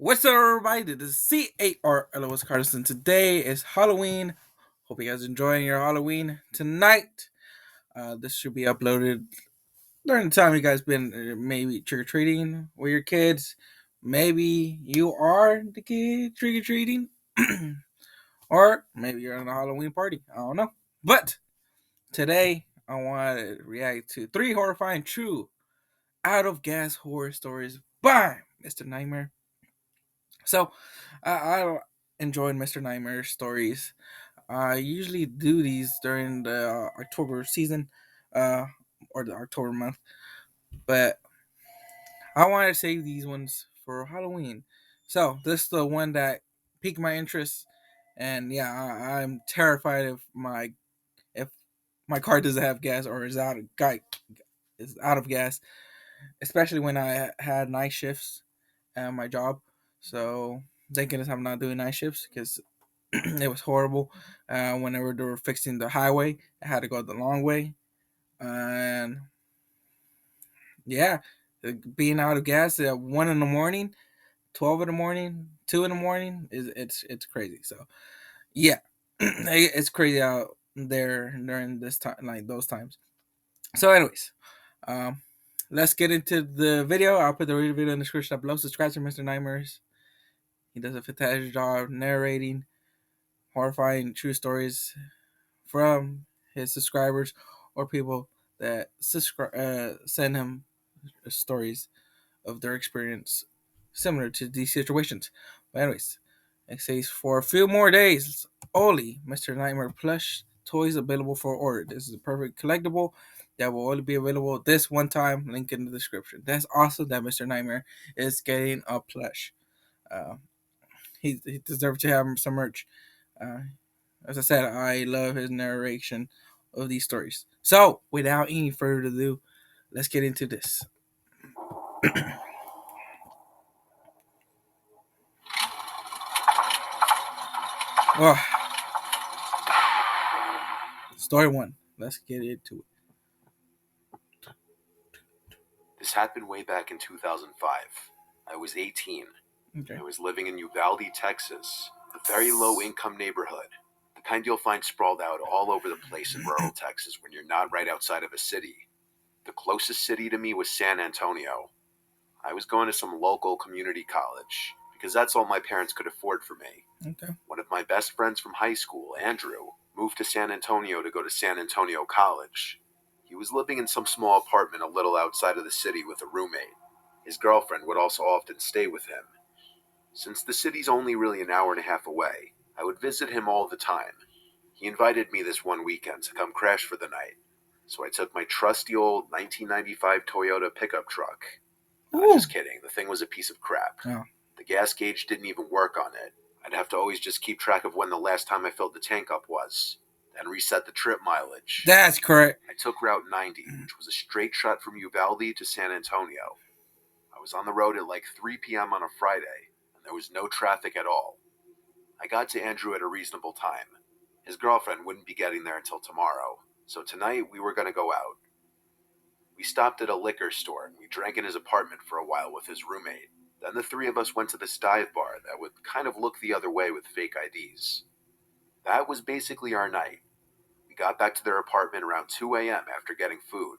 What's up, everybody? This is CARLOS Carson. Today is Halloween. Hope you guys enjoying your Halloween tonight. This should be uploaded during the time you guys been maybe trick or treating with your kids. Maybe you are the kid trick or treating, or maybe you're in a Halloween party. I don't know. But today I want to react to three horrifying true out of gas horror stories by Mr. Nightmare. So, I enjoyed Mr. Nightmare stories. I usually do these during the October season, uh, or the October month, but I wanted to save these ones for Halloween. So this is the one that piqued my interest, and yeah, I'm terrified if my car doesn't have gas or is out of gas, especially when I had night shifts at my job. So thank goodness I'm not doing night shifts because it was horrible. Whenever they were fixing the highway, I had to go the long way, and yeah, being out of gas at 1 in the morning, 12 in the morning, 2 in the morning is it's crazy. So yeah, it's crazy out there during this time, like those times. So, anyways, um, let's get into the video. I'll put the video in the description below. Subscribe to Mr. Nightmares. He does a fantastic job narrating horrifying true stories from his subscribers or people that send him stories of their experience similar to these situations. But anyways, it says for a few more days only, Mr. Nightmare plush toys available for order. This is a perfect collectible that will only be available this one time. Link in the description. That's awesome that Mr. Nightmare is getting a plush. Uh, he deserves to have some merch. Uh, as I said, I love his narration of these stories. So, without any further ado, let's get into this. Oh, story one. Let's get into This happened way back in 2005. I was 18. it. Okay. I was living in Uvalde, Texas, a very low income neighborhood. The kind you'll find sprawled out all over the place in rural Texas when you're not right outside of a city. The closest city to me was San Antonio. I was going to some local community college because that's all my parents could afford for me. Okay. One of my best friends from high school, Andrew, moved to San Antonio to go to San Antonio College. He was living in some small apartment a little outside of the city with a roommate. His girlfriend would also often stay with him. Since the city's only really an hour and a half away, I would visit him all the time. He invited me this one weekend to come crash for the night. So I took my trusty old 1995 Toyota pickup truck. Just kidding, the thing was a piece of crap. Oh. The gas gauge didn't even work on it. I'd have to always just keep track of when the last time I filled the tank up was, then reset the trip mileage. That's correct. I took Route 90, which was a straight shot from Uvalde to San Antonio. I was on the road at like 3 p.m. on a Friday, and there was no traffic at all. I got to Andrew at a reasonable time. His girlfriend wouldn't be getting there until tomorrow, so tonight we were going to go out. We stopped at a liquor store and we drank in his apartment for a while with his roommate. Then the three of us went to this dive bar that would kind of look the other way with fake IDs. That was basically our night. We got back to their apartment around 2 a.m. after getting food.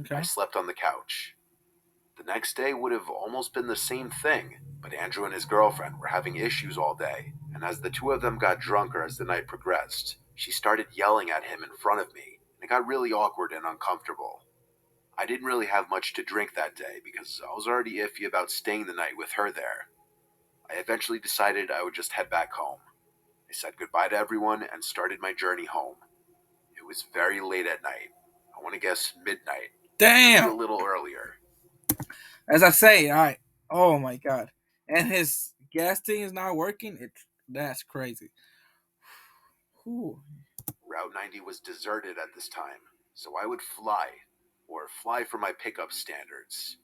Okay. I slept on the couch. The next day would have almost been the same thing, but Andrew and his girlfriend were having issues all day, and as the two of them got drunker as the night progressed, she started yelling at him in front of me, and it got really awkward and uncomfortable. I didn't really have much to drink that day because I was already iffy about staying the night with her there. I eventually decided I would just head back home. I said goodbye to everyone and started my journey home. It was very late at night. I want to guess midnight. Maybe a Damn. little earlier. As I say, I. Oh my god. And his gas thing is not working. That's crazy. Whew. Route 90 was deserted at this time, so I would fly, or fly for my pickup standards.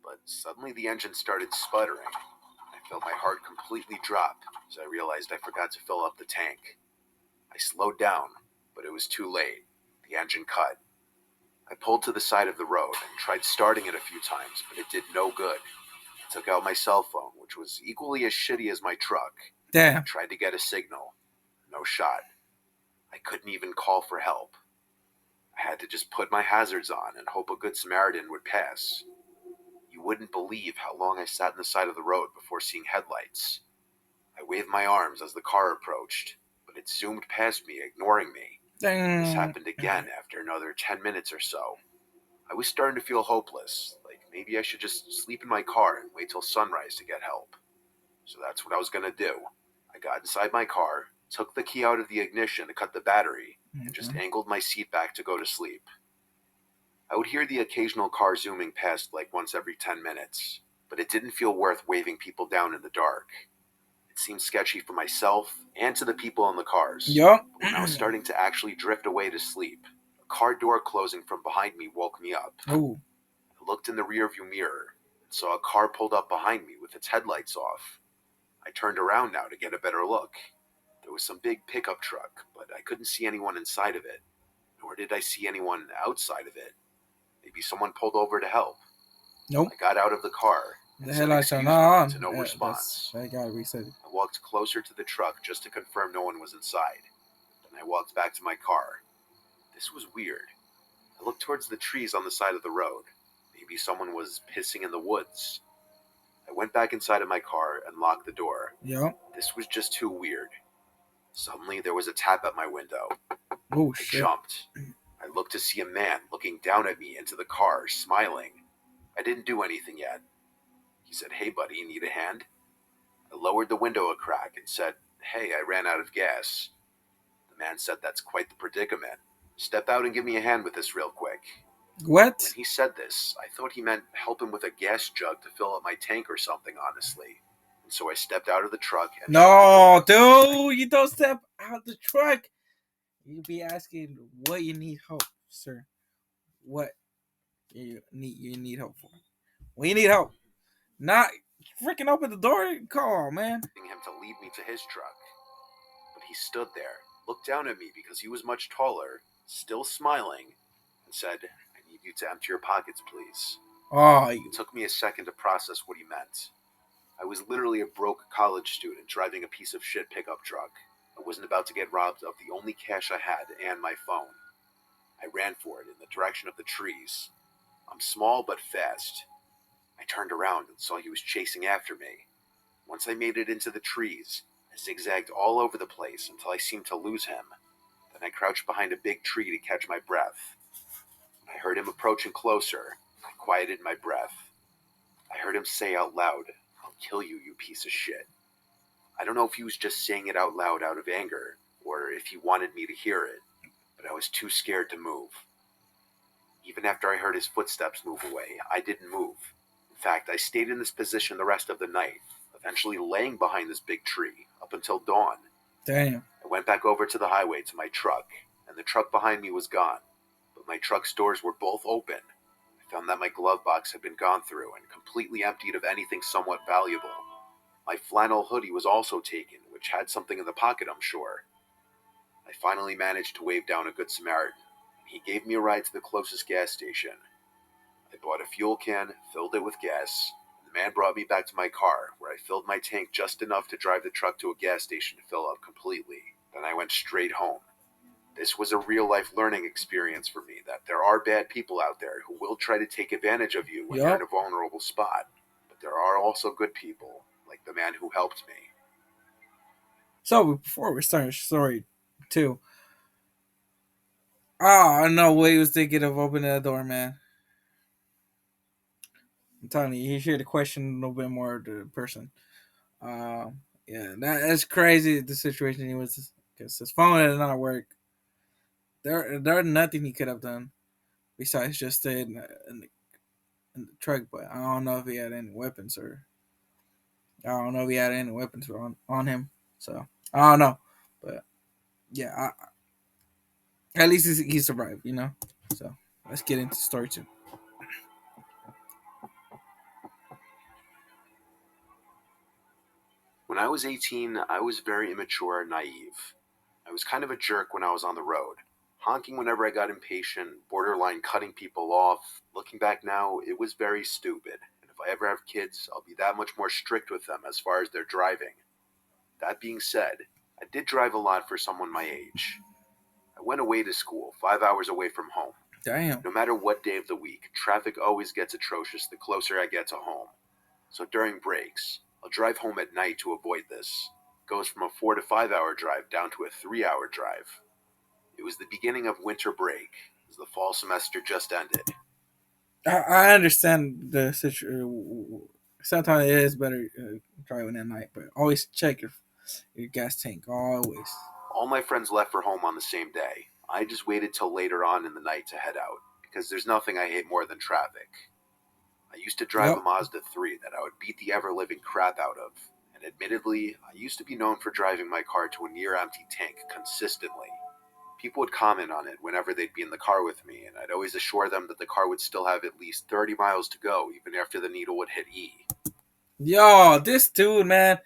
But suddenly the engine started sputtering. I felt my heart completely drop as I realized I forgot to fill up the tank. I slowed down, but it was too late. The engine cut. I pulled to the side of the road and tried starting it a few times, but it did no good. I took out my cell phone, which was equally as shitty as my truck. I Damn. tried to get a signal. No shot. I couldn't even call for help. I had to just put my hazards on and hope a good Samaritan would pass. You wouldn't believe how long I sat on the side of the road before seeing headlights. I waved my arms as the car approached, but it zoomed past me, ignoring me. This Dang. happened again after another 10 minutes or so. I was starting to feel hopeless, like maybe I should just sleep in my car and wait till sunrise to get help. So that's what I was gonna do. I got inside my car, took the key out of the ignition to cut the battery, and just Okay. angled my seat back to go to sleep. I would hear the occasional car zooming past like once every 10 minutes, but it didn't feel worth waving people down in the dark. It seemed sketchy for myself and to the people in the cars. Yup. But when I was starting to actually drift away to sleep, a car door closing from behind me woke me up. Oh. I looked in the rearview mirror and saw a car pulled up behind me with its headlights off. I turned around now to get a better look. There was some big pickup truck, but I couldn't see anyone inside of it, nor did I see anyone outside of it. Maybe someone pulled over to help. Nope. I got out of the car and The said headlights are excuse not me on. to no That's response. I gotta reset it. I walked closer to the truck just to confirm no one was inside. Then I walked back to my car. This was weird. I looked towards the trees on the side of the road. Maybe someone was pissing in the woods. I went back inside of my car and locked the door. Yup. This was just too weird. Suddenly, there was a tap at my window. Oh I shit. jumped. I looked to see a man looking down at me into the car, smiling. I didn't do anything yet. He said, "Hey, buddy, need a hand?" I lowered the window a crack and said, "Hey, I ran out of gas." The man said, "That's quite the predicament. Step out and give me a hand with this real quick." When What? he said this, I thought he meant help him with a gas jug to fill up my tank or something, honestly. And so I stepped out of the truck and shut the No, door. dude, you don't step out the truck. You be asking what you need help, sir. What you need help for? What you need help? Not freaking open the door. Come on, man. Him to lead me to his truck. But he stood there, looked down at me because he was much taller, still smiling, and said, "I need you to empty your pockets, please." Oh, It took me a second to process what he meant. I was literally a broke college student driving a piece of shit pickup truck. I wasn't about to get robbed of the only cash I had and my phone. I ran for it in the direction of the trees. I'm small but fast. I turned around and saw he was chasing after me. Once I made it into the trees, I zigzagged all over the place until I seemed to lose him. Then I crouched behind a big tree to catch my breath. When I heard him approaching closer, I quieted my breath. I heard him say out loud, "I'll kill you, you piece of shit." I don't know if he was just saying it out loud out of anger, or if he wanted me to hear it, but I was too scared to move. Even after I heard his footsteps move away, I didn't move. In fact, I stayed in this position the rest of the night, eventually laying behind this big tree up until dawn. damn. I went back over to the highway to my truck, and the truck behind me was gone, but my truck's doors were both open. I found that my glove box had been gone through and completely emptied of anything somewhat valuable. My flannel hoodie was also taken, which had something in the pocket, I'm sure. I finally managed to wave down a good Samaritan, and he gave me a ride to the closest gas station. I bought a fuel can, filled it with gas, and the man brought me back to my car, where I filled my tank just enough to drive the truck to a gas station to fill up completely. Then I went straight home. This was a real life learning experience for me that there are bad people out there who will try to take advantage of you when you're in Yup. a vulnerable spot. But there are also good people, like the man who helped me. So before we start, story two. Oh, I know what he was thinking of opening the door, man. I'm telling you, he's here to question a little bit more of the person. Yeah, that's crazy. The situation he was, because his phone did not work. There's nothing he could have done besides just stay in the truck. But I don't know if he had any weapons or I don't know if he had any weapons on him. So I don't know, but yeah, at least he survived, you know. So let's get into story two. When I was 18, I was very immature and naive. I was kind of a jerk when I was on the road, honking whenever I got impatient, borderline cutting people off. Looking back now, it was very stupid and a if I ever have kids, I'll be that much more strict with them as far as their driving. That being said, I did drive a lot for someone my age. I went away to school, 5 hours away from home. Damn. No matter what day of the week, traffic always gets atrocious the closer I get to home. So during breaks, I'll drive home at night to avoid this. It goes from a 4 to 5 hour drive down to a 3 hour drive. It was the beginning of winter break, as the fall semester just ended. I understand the situation. Sometimes it is better driving at night, but always check your gas tank. Always. All my friends left for home on the same day. I just waited till later on in the night to head out, because there's nothing I hate more than traffic. I used to drive a Yep. Mazda 3 that I would beat the ever living crap out of, and admittedly, I used to be known for driving my car to a near empty tank consistently. People would comment on it whenever they'd be in the car with me, and I'd always assure them that the car would still have at least 30 miles to go even after the needle would hit E. Yo, this dude, man.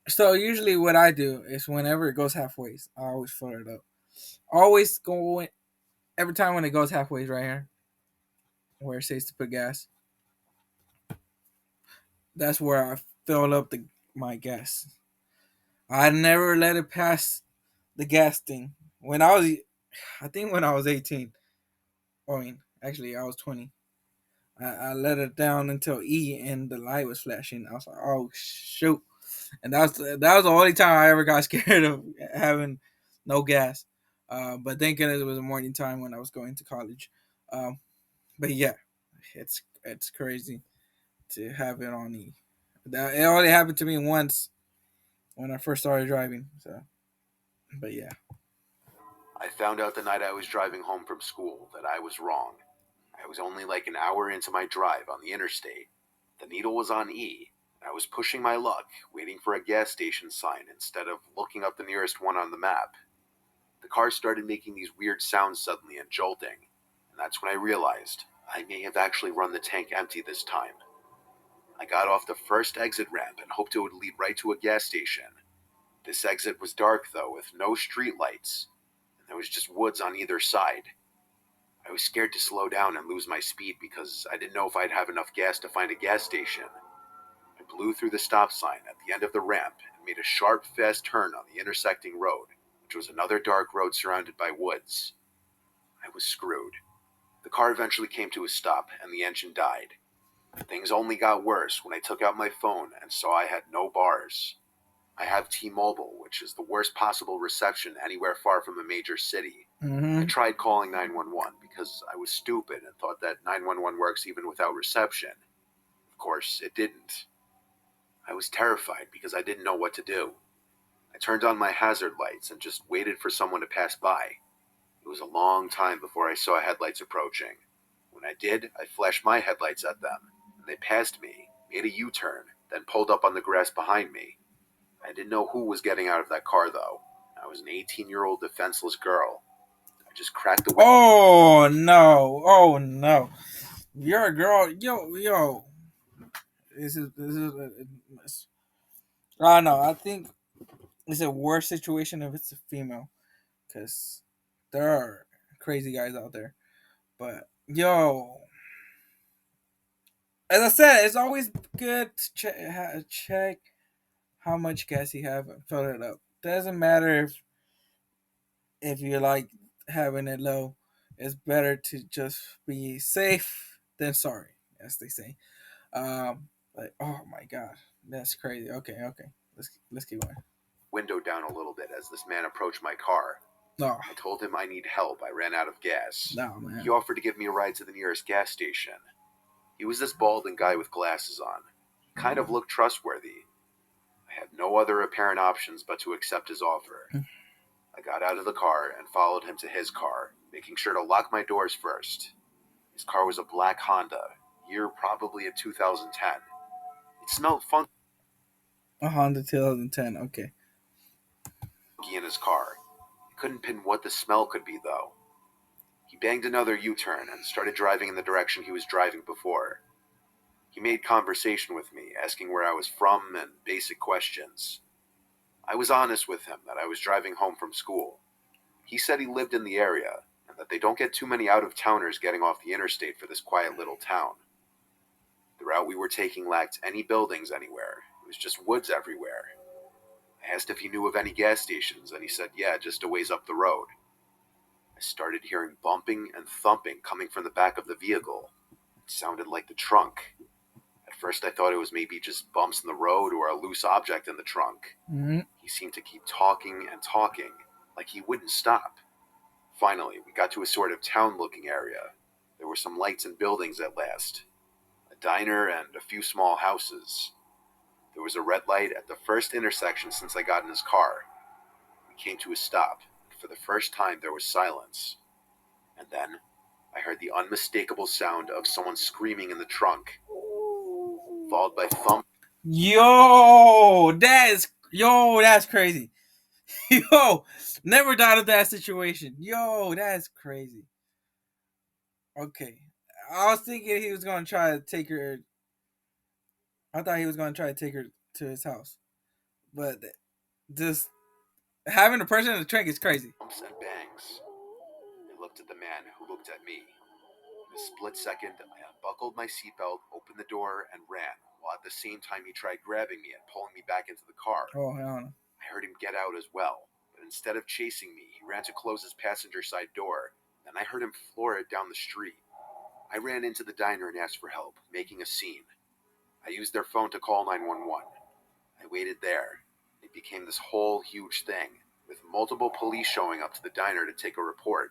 So usually what I do is whenever it goes halfway, I always fill it up. Always going every time when it goes halfway right here, where it says to put gas. That's where I fill up my gas. I never let it pass the gas thing. I think when I was 18. I mean, actually, I was 20. I let it down until E and the light was flashing. I was like, oh shoot! And that was the only time I ever got scared of having no gas. But thank goodness it was a morning time when I was going to college. Um, but yeah, it's crazy to have it on E. It only happened to me once when I first started driving. So, but yeah. I found out the night I was driving home from school that I was wrong. I was only like an hour into my drive on the interstate. The needle was on E, and I was pushing my luck, waiting for a gas station sign instead of looking up the nearest one on the map. The car started making these weird sounds suddenly and jolting, and that's when I realized I may have actually run the tank empty this time. I got off the first exit ramp and hoped it would lead right to a gas station. This exit was dark though, with no street lights, and there was just woods on either side. I was scared to slow down and lose my speed because I didn't know if I'd have enough gas to find a gas station. I blew through the stop sign at the end of the ramp and made a sharp, fast turn on the intersecting road, which was another dark road surrounded by woods. I was screwed. The car eventually came to a stop and the engine died. Things only got worse when I took out my phone and saw I had no bars. I have T-Mobile, which is the worst possible reception anywhere far from a major city. I Mm-hmm. tried calling 911 because I was stupid and thought that 911 works even without reception. Of course, it didn't. I was terrified because I didn't know what to do. I turned on my hazard lights and just waited for someone to pass by. It was a long time before I saw headlights approaching. When I did, I flashed my headlights at them, and they passed me, made a U-turn, then pulled up on the grass behind me. I didn't know who was getting out of that car, though. I was an 18-year-old defenseless girl. I just cracked the window. Oh no! Oh no! You're a girl. Yo. This is. I don't know. I think it's a worse situation if it's a female, because there are crazy guys out there. But yo, as I said, it's always good to check how much gas you have and fill it up. Doesn't matter if you like having it low. It's better to just be safe than sorry, as they say. Like, oh my god, that's crazy. Okay, let's keep going. Window down a little bit as this man approached my car. No, I told him I need help. I ran out of gas. no, He man. offered to give me a ride to the nearest gas station. He was this balding guy with glasses on. He kind of looked trustworthy. I had no other apparent options but to accept his offer. I got out of the car and followed him to his car, making sure to lock my doors first. His car was a black Honda, year probably a 2010. It smelled funky A Honda 2010. Okay. in his car. I couldn't pin what the smell could be, though. He banged another U-turn and started driving in the direction he was driving before. He made conversation with me, asking where I was from and basic questions. I was honest with him that I was driving home from school. He said he lived in the area and that they don't get too many out-of-towners getting off the interstate for this quiet little town. The route we were taking lacked any buildings anywhere. It was just woods everywhere. I asked if he knew of any gas stations, and he said, yeah, just a ways up the road. I started hearing bumping and thumping coming from the back of the vehicle. It sounded like the trunk. At first, I thought it was maybe just bumps in the road or a loose object in the trunk. Mm-hmm. He seemed to keep talking and talking, like he wouldn't stop. Finally, we got to a sort of town-looking area. There were some lights and buildings at last. A diner and a few small houses. There was a red light at the first intersection since I got in his car. We came to a stop, and for the first time there was silence. And then, I heard the unmistakable sound of someone screaming in the trunk, followed by thump. That's crazy. Yo, never thought of that situation. Yo, that's crazy. Okay, I was thinking he was gonna try to take her. I thought he was gonna try to take her to his house, but just having a person in the trunk is crazy. Thumps and bangs. I looked at the man who looked at me. In a split second, I unbuckled my seatbelt, opened the door, and ran, while at the same time he tried grabbing me and pulling me back into the car. Oh hell no! I heard him get out as well, but instead of chasing me, he ran to close his passenger side door. Then I heard him floor it down the street. I ran into the diner and asked for help, making a scene. I used their phone to call 911. I waited there. It became this whole huge thing, with multiple police showing up to the diner to take a report.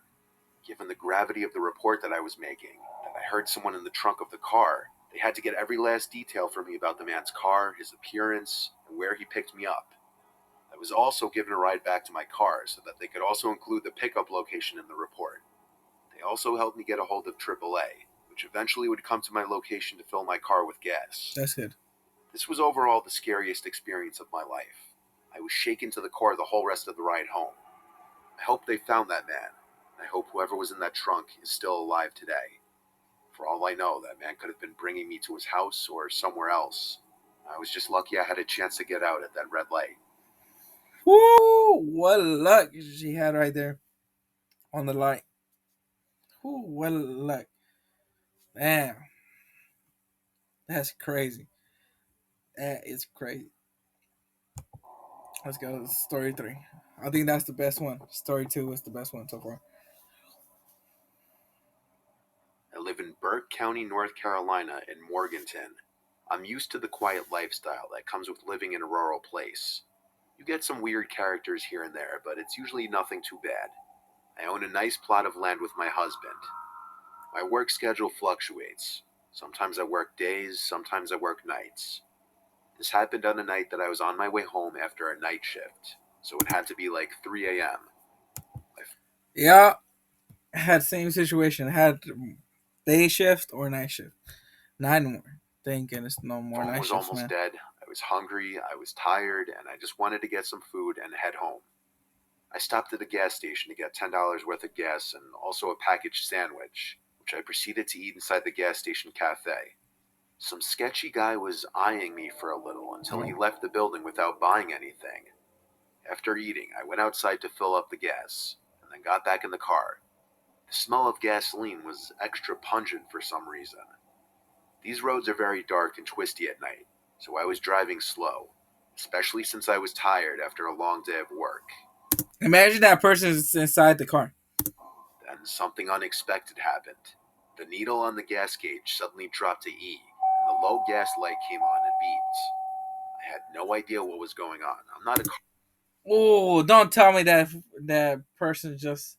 Given the gravity of the report that I was making, and I heard someone in the trunk of the car, they had to get every last detail from me about the man's car, his appearance, and where he picked me up. I was also given a ride back to my car so that they could also include the pickup location in the report. They also helped me get a hold of AAA, which eventually would come to my location to fill my car with gas. That's good. This was overall the scariest experience of my life. I was shaken to the core the whole rest of the ride home. I hope they found that man. I hope whoever was in that trunk is still alive today. For all I know, that man could have been bringing me to his house or somewhere else. I was just lucky I had a chance to get out at that red light. Woo! What luck she had right there on the light. Woo! What luck! Damn, that's crazy. That is crazy. Let's go to story 3. I think that's the best one. Story 2 is the best one so far. I live in Burke County, North Carolina, in Morganton. I'm used to the quiet lifestyle that comes with living in a rural place. You get some weird characters here and there, but it's usually nothing too bad. I own a nice plot of land with my husband. My work schedule fluctuates. Sometimes I work days, sometimes I work nights. This happened on a night that I was on my way home after a night shift, so it had to be like 3 a.m. My Yeah, had same situation. Had day shift or night shift. Not anymore. Thank goodness, no more phone night was shifts, almost man. dead. I was hungry, I was tired, and I just wanted to get some food and head home. I stopped at a gas station to get $10 worth of gas and also a packaged sandwich, which I proceeded to eat inside the gas station cafe. Some sketchy guy was eyeing me for a little until he Oh. left the building without buying anything. After eating, I went outside to fill up the gas, and then got back in the car. The smell of gasoline was extra pungent for some reason. These roads are very dark and twisty at night, so I was driving slow, especially since I was tired after a long day of work. Imagine that person is inside the car. Then something unexpected happened. The needle on the gas gauge suddenly dropped to E, and the low gas light came on and beeped. I had no idea what was going on. I'm not a car Oh, don't tell me that that person just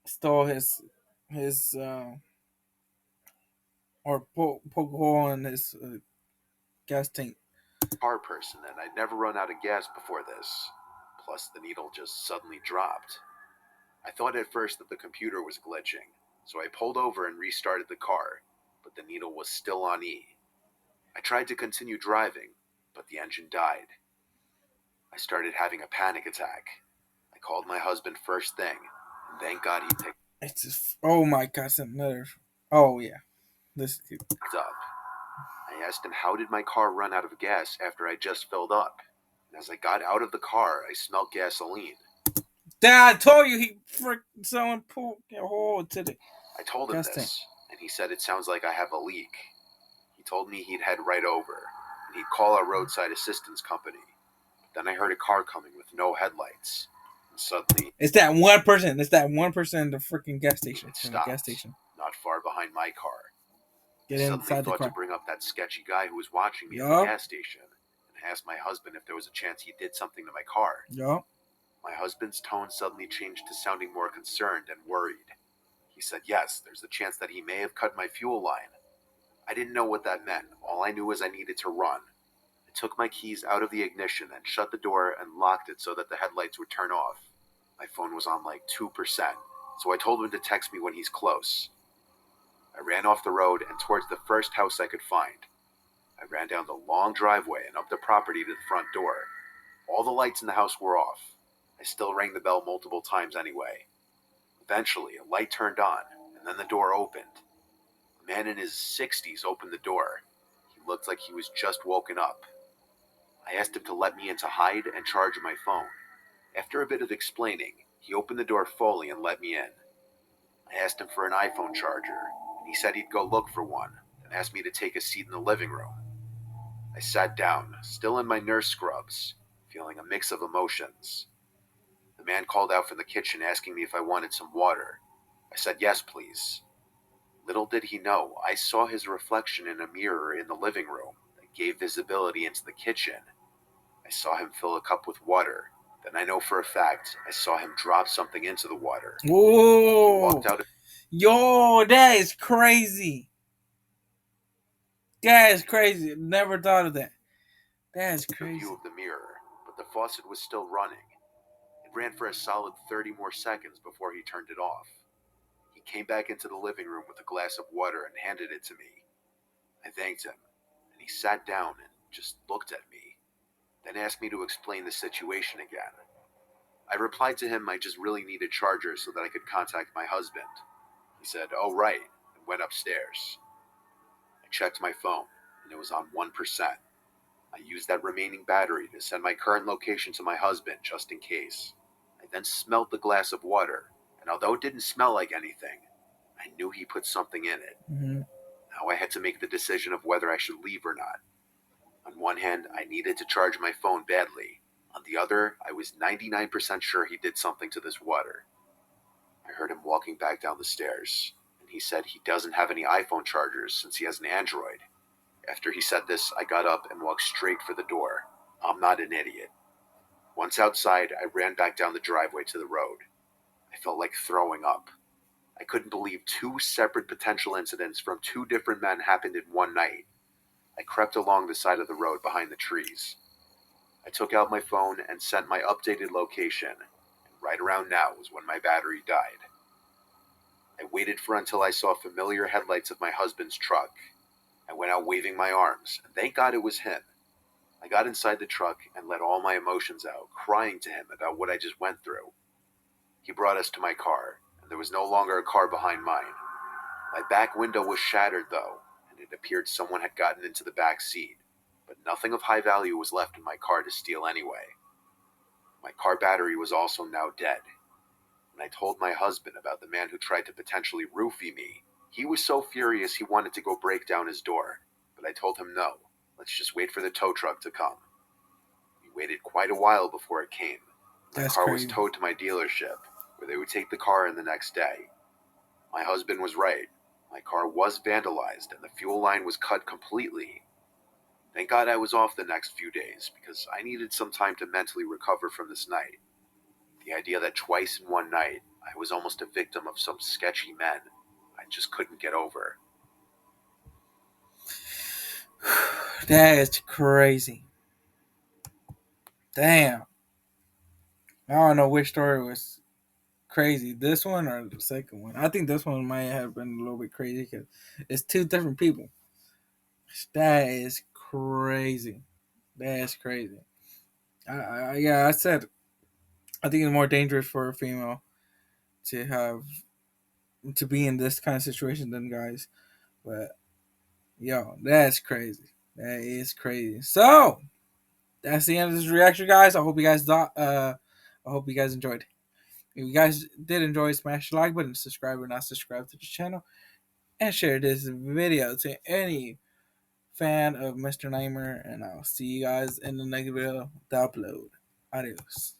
stole his or poke a hole in his gas tank. person, and I'd never run out of gas before this. Plus, the needle just suddenly dropped. I thought at first that the computer was glitching, so I pulled over and restarted the car, but the needle was still on E. I tried to continue driving, but the engine died. I started having a panic attack. I called my husband first thing, and thank God he picked It's just, oh my god, it's another. Oh yeah, this. up. I asked him how did my car run out of gas after I just filled up. And as I got out of the car, I smelled gasoline. Dad, I told you he someone pulled a hole to the I told him gas tank. this, and he said it sounds like I have a leak. He He told me he'd head right over, and he'd call our roadside assistance company. Then I heard a car coming with no headlights, and suddenly It's that one person. It's that one person in the freaking gas station. it In the gas stopped, station. not far behind my car. I Get suddenly inside the thought to car. bring up that sketchy guy who was watching me at the Yup. gas station and ask my husband if there was a chance he did something to my car. Yup. My husband's tone suddenly changed to sounding more concerned and worried. He said, yes, there's a chance that he may have cut my fuel line. I didn't know what that meant. All I knew was I needed to run. I took my keys out of the ignition and shut the door and locked it so that the headlights would turn off. My phone was on like 2%, so I told him to text me when he's close. I ran off the road and towards the first house I could find. I ran down the long driveway and up the property to the front door. All the lights in the house were off. I still rang the bell multiple times anyway. Eventually, a light turned on, and then the door opened. A man in his 60s opened the door. He looked like he was just woken up. I asked him to let me in to hide and charge my phone. After a bit of explaining, he opened the door fully and let me in. I asked him for an iPhone charger, and he said he'd go look for one, and asked me to take a seat in the living room. I sat down, still in my nurse scrubs, feeling a mix of emotions. The man called out from the kitchen asking me if I wanted some water. I said yes, please. Little did he know, I saw his reflection in a mirror in the living room that gave visibility into the kitchen. I saw him fill a cup with water. Then I know for a fact I saw him drop something into the water. He Whoa. walked out Yo, that is crazy. That is crazy. Never thought of that. That is of view crazy. of the mirror, but the faucet was still running. It ran for a solid 30 more seconds before he turned it off. He came back into the living room with a glass of water and handed it to me. I thanked him, and he sat down and just looked at me, then asked me to explain the situation again. I replied to him I just really needed chargers so that I could contact my husband. He said, oh, right, and went upstairs. I checked my phone, and it was on 1%. I used that remaining battery to send my current location to my husband just in case. I then smelled the glass of water, and although it didn't smell like anything, I knew he put something in it. Mm-hmm. Now I had to make the decision of whether I should leave or not. On one hand, I needed to charge my phone badly. On the other, I was 99% sure he did something to this water. I heard him walking back down the stairs, and he said he doesn't have any iPhone chargers since he has an Android. After he said this, I got up and walked straight for the door. I'm not an idiot. Once outside, I ran back down the driveway to the road. I felt like throwing up. I couldn't believe two separate potential incidents from two different men happened in one night. I crept along the side of the road behind the trees. I took out my phone and sent my updated location, and right around now was when my battery died. I waited for until I saw familiar headlights of my husband's truck. I went out waving my arms, and thank God it was him. I got inside the truck and let all my emotions out, crying to him about what I just went through. He brought us to my car, and there was no longer a car behind mine. My back window was shattered, though, and it appeared someone had gotten into the back seat, but nothing of high value was left in my car to steal anyway. My car battery was also now dead. When I told my husband about the man who tried to potentially roofie me, he was so furious he wanted to go break down his door, but I told him no, let's just wait for the tow truck to come. We waited quite a while before it came. My That's car was crazy. towed to my dealership, where they would take the car in the next day. My husband was right. My car was vandalized and the fuel line was cut completely. Thank God I was off the next few days because I needed some time to mentally recover from this night. The idea that twice in one night I was almost a victim of some sketchy men, I just couldn't get over. That is crazy. Damn. I don't know which story was crazy. This one or the second one. I think this one might have been a little bit crazy because it's two different people. That is crazy. That's crazy. Yeah, I said I think it's more dangerous for a female to have to be in this kind of situation than guys. But yo, that's crazy. That is crazy. So that's the end of this reaction, guys. I hope you guys thought. I hope you guys enjoyed. If you guys did enjoy, smash the like button, subscribe or not subscribe to the channel, and share this video to any fan of Mr. Nightmare, and I'll see you guys in the next video to upload. Adios.